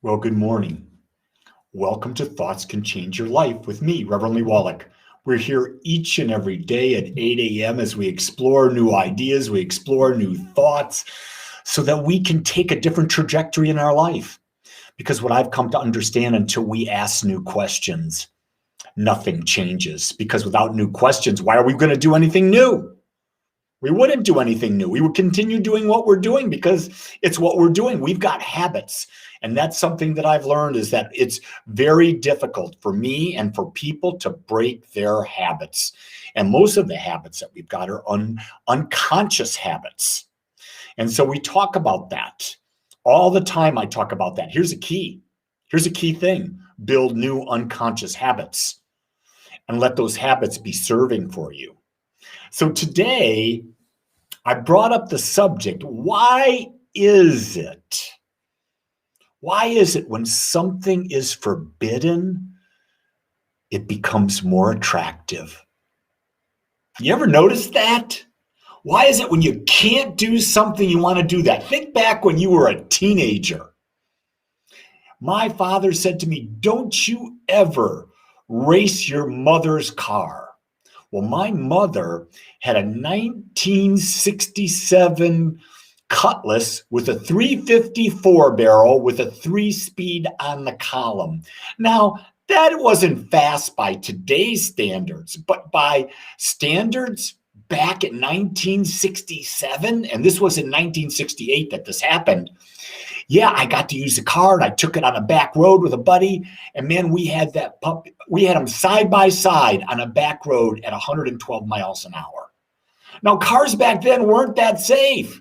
Well, good morning. Welcome to Thoughts Can Change Your Life with me, Reverend Wolak. We're here each and every day at 8 a.m. as we explore new ideas, we explore new thoughts, so that we can take a different trajectory in our life. Because what I've come to understand, until we ask new questions, nothing changes. Because without new questions, why are we going to do anything new? We wouldn't do anything new. We would continue doing what we're doing because it's what we're doing. We've got habits. And that's something that I've learned, is that it's very difficult for me and for people to break their habits. And most of the habits that we've got are unconscious habits. And so we talk about that all the time. I talk about that. Here's a key. Here's a key thing. Build new unconscious habits and let those habits be serving for you. So today, I brought up the subject, why is it when something is forbidden, it becomes more attractive? You ever notice that? Why is it when you can't do something, you want to do that? Think back when you were a teenager. My father said to me, don't you ever race your mother's car. Well, my mother had a 1967 Cutlass with a 354 barrel with a 3-speed on the column. Now, that wasn't fast by today's standards, but by standards back in 1967, and this was in 1968 that this happened. Yeah, I got to use the car, and I took it on a back road with a buddy, and man, we had that puppy. We had them side by side on a back road at 112 miles an hour. Now, cars back then weren't that safe,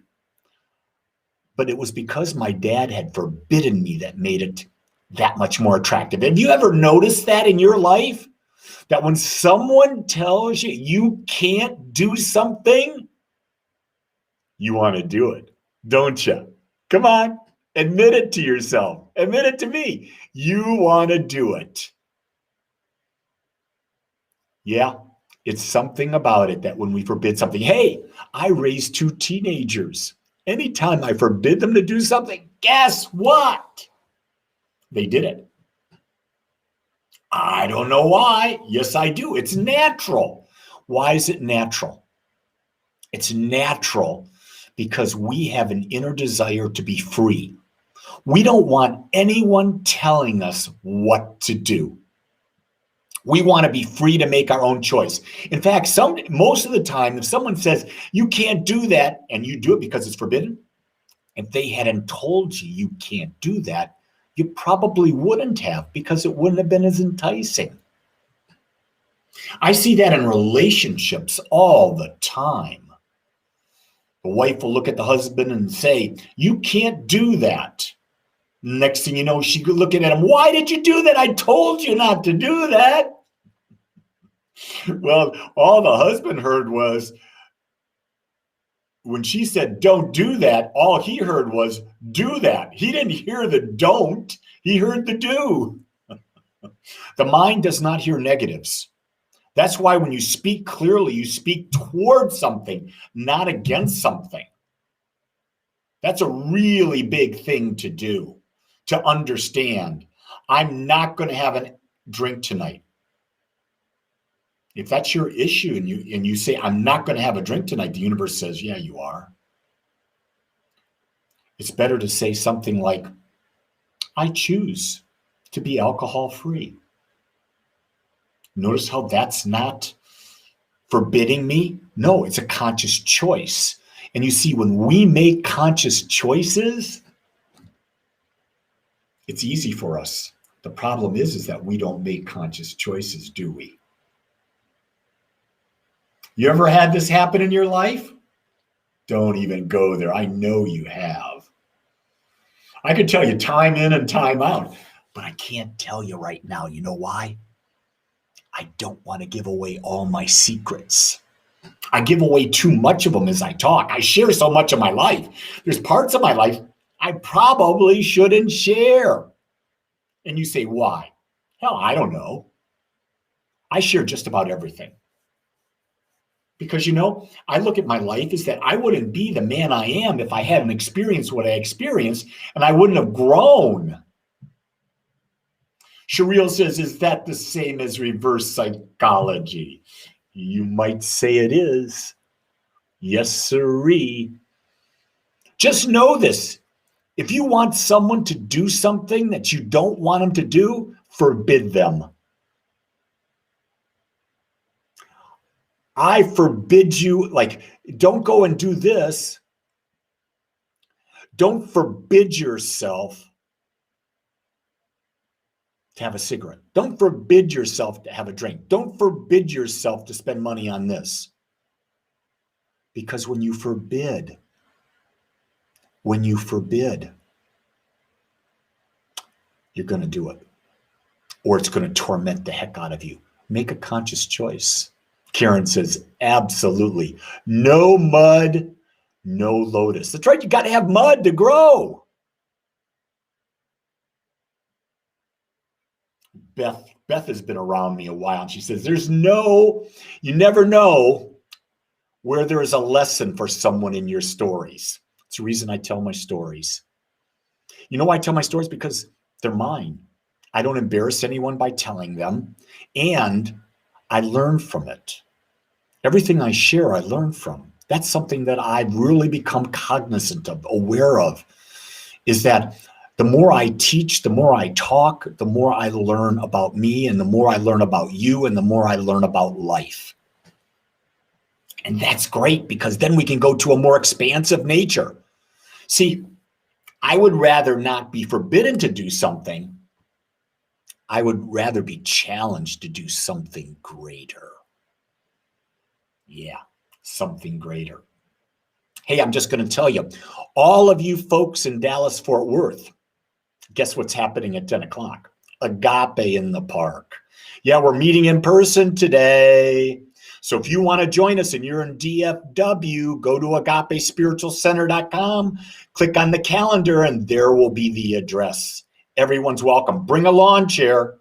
but it was because my dad had forbidden me that made it that much more attractive. Have you ever noticed that in your life? That when someone tells you you can't do something, you want to do it, don't you? Come on. Admit it to yourself. Admit it to me. You want to do it. Yeah, it's something about it that when we forbid something, hey, I raised 2 teenagers. Anytime I forbid them to do something, guess what? They did it. I don't know why. Yes, I do. It's natural. Why is it natural? It's natural because we have an inner desire to be free. We don't want anyone telling us what to do. We want to be free to make our own choice. In fact, most of the time, if someone says you can't do that and you do it because it's forbidden, if they hadn't told you you can't do that, you probably wouldn't have, because it wouldn't have been as enticing. I see that in relationships all the time. The wife will look at the husband and say, you can't do that. Next thing you know, she's looking at him, why did you do that? I told you not to do that. Well, all the husband heard was, when she said, don't do that, all he heard was, do that. He didn't hear the don't, he heard the do. The mind does not hear negatives. That's why when you speak clearly, you speak towards something, not against something. That's a really big thing to do, to understand. I'm not going to have a drink tonight. If that's your issue and you say, I'm not going to have a drink tonight, the universe says, yeah, you are. It's better to say something like, I choose to be alcohol-free. Notice how that's not forbidding me? No, it's a conscious choice. And you see, when we make conscious choices, it's easy for us. The problem is that we don't make conscious choices, do we? You ever had this happen in your life? Don't even go there. I know you have. I could tell you time in and time out, but I can't tell you right now. You know why? I don't want to give away all my secrets. I give away too much of them as I talk. I share so much of my life. There's parts of my life I probably shouldn't share. And you say, why? Hell, I don't know. I share just about everything. Because, I look at my life as that I wouldn't be the man I am if I hadn't experienced what I experienced, and I wouldn't have grown. Shariel says, is that the same as reverse psychology? You might say it is. Yes, sirree. Just know this. If you want someone to do something that you don't want them to do, forbid them. I forbid you, like, don't go and do this. Don't forbid yourself to have a cigarette. Don't forbid yourself to have a drink. Don't forbid yourself to spend money on this. Because when you forbid, you're going to do it. Or it's going to torment the heck out of you. Make a conscious choice. Karen says, absolutely. No mud, no lotus. That's right. You got to have mud to grow. Beth has been around me a while, and she says, you never know where there is a lesson for someone in your stories. It's the reason I tell my stories. You know why I tell my stories? Because they're mine. I don't embarrass anyone by telling them, and I learn from it. Everything I share, I learn from. That's something that I've really become cognizant of, aware of, is that the more I teach, the more I talk, the more I learn about me, and the more I learn about you, and the more I learn about life. And that's great, because then we can go to a more expansive nature. See, I would rather not be forbidden to do something. I would rather be challenged to do something greater. Yeah, something greater. Hey, I'm just going to tell you, all of you folks in Dallas, Fort Worth, guess what's happening at 10 o'clock? Agape in the park. Yeah, we're meeting in person today. So if you want to join us and you're in DFW, go to agapespiritualcenter.com, click on the calendar, and there will be the address. Everyone's welcome. Bring a lawn chair.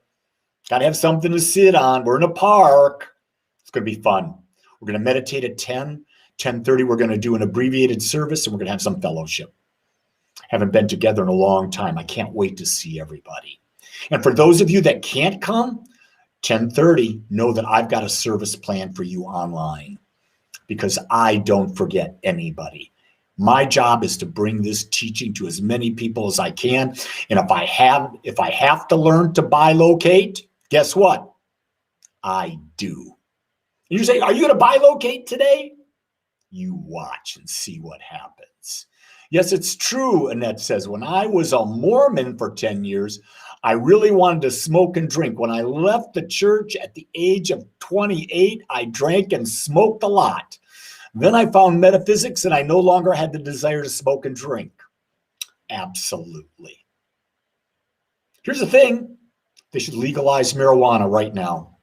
Got to have something to sit on. We're in a park. It's going to be fun. We're going to meditate at 10:30. We're going to do an abbreviated service, and we're going to have some fellowship. Haven't been together in a long time. I can't wait to see everybody. And for those of you that can't come, 10:30, know that I've got a service plan for you online, because I don't forget anybody. My job is to bring this teaching to as many people as I can. And if I have to learn to bilocate, guess what? I do. And you say, are you going to bilocate today? You watch and see what happens. Yes, it's true, Annette says, when I was a Mormon for 10 years, I really wanted to smoke and drink. When I left the church at the age of 28, I drank and smoked a lot. Then I found metaphysics, and I no longer had the desire to smoke and drink. Absolutely. Here's the thing. They should legalize marijuana right now.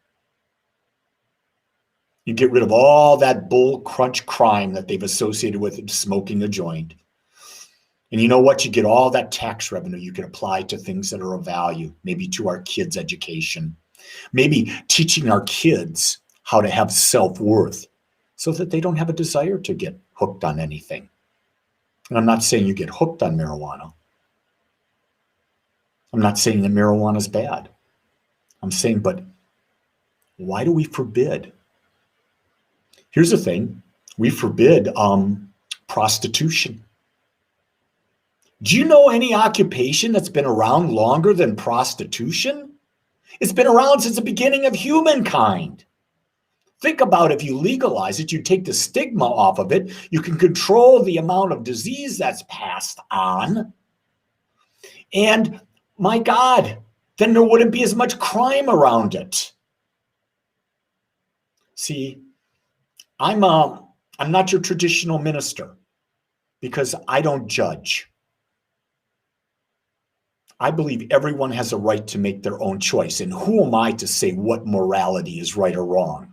You get rid of all that bull crunch crime that they've associated with smoking a joint. And you know what? You get all that tax revenue you can apply to things that are of value, maybe to our kids' education, maybe teaching our kids how to have self-worth so that they don't have a desire to get hooked on anything. And I'm not saying you get hooked on marijuana. I'm not saying that marijuana is bad. I'm saying, but why do we forbid? Here's the thing. We forbid prostitution. Do you know any occupation that's been around longer than prostitution? It's been around since the beginning of humankind. Think about if you legalize it, you take the stigma off of it, you can control the amount of disease that's passed on. And my God, then there wouldn't be as much crime around it. See, I'm not your traditional minister because I don't judge. I believe everyone has a right to make their own choice. And who am I to say what morality is right or wrong?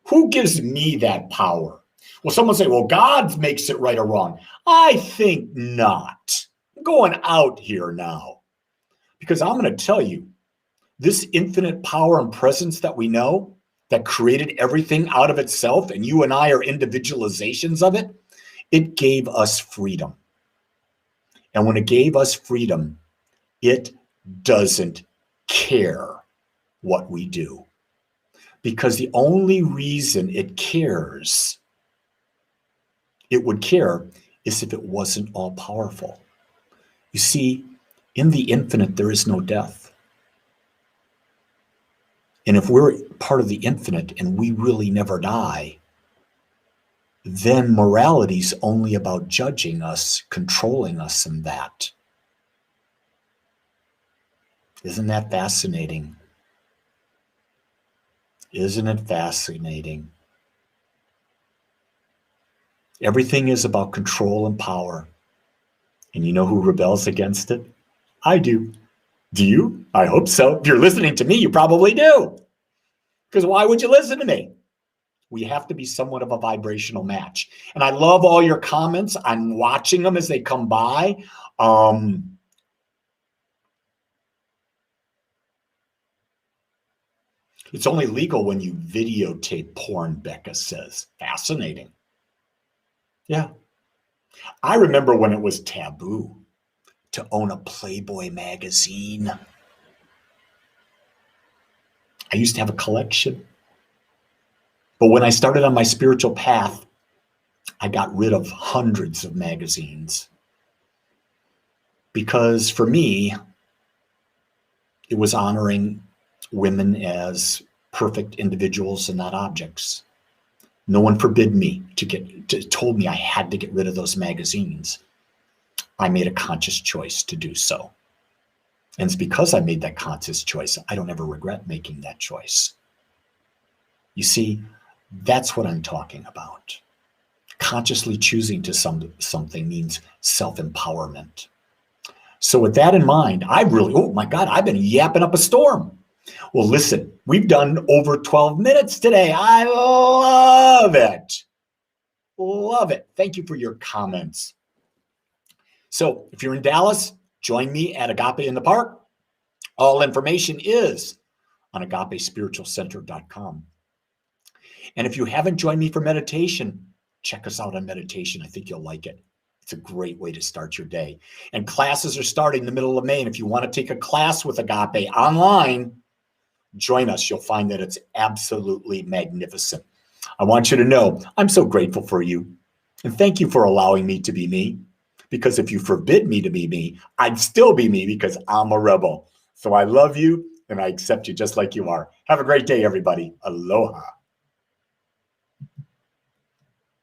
Who gives me that power? Well, someone say, well, God makes it right or wrong. I think not. I'm going out here now because I'm going to tell you, this infinite power and presence that we know that created everything out of itself, and you and I are individualizations of it, it gave us freedom. And when it gave us freedom, it doesn't care what we do. Because the only reason it would care, is if it wasn't all powerful. You see, in the infinite, there is no death. And if we're part of the infinite and we really never die, then morality's only about judging us, controlling us in that. Isn't that fascinating? Isn't it fascinating? Everything is about control and power. And you know who rebels against it? I do. Do you? I hope so. If you're listening to me, you probably do. Because why would you listen to me? We have to be somewhat of a vibrational match. And I love all your comments. I'm watching them as they come by. It's only legal when you videotape porn, Becca says. Fascinating. Yeah. I remember when it was taboo to own a Playboy magazine. I used to have a collection. But when I started on my spiritual path, I got rid of hundreds of magazines. Because for me, it was honoring women as perfect individuals and not objects. No one forbid me told me I had to get rid of those magazines. I made a conscious choice to do so. And it's because I made that conscious choice, I don't ever regret making that choice. You see, that's what I'm talking about. Consciously choosing to something means self-empowerment. So with that in mind, oh my God, I've been yapping up a storm. Well, listen, we've done over 12 minutes today. I love it. Love it. Thank you for your comments. So if you're in Dallas, join me at Agape in the Park. All information is on agapespiritualcenter.com. And if you haven't joined me for meditation, check us out on meditation. I think you'll like it. It's a great way to start your day. And classes are starting in the middle of May. And if you want to take a class with Agape online, join us. You'll find that it's absolutely magnificent. I want you to know I'm so grateful for you. And thank you for allowing me to be me. Because if you forbid me to be me, I'd still be me because I'm a rebel. So I love you and I accept you just like you are. Have a great day, everybody. Aloha.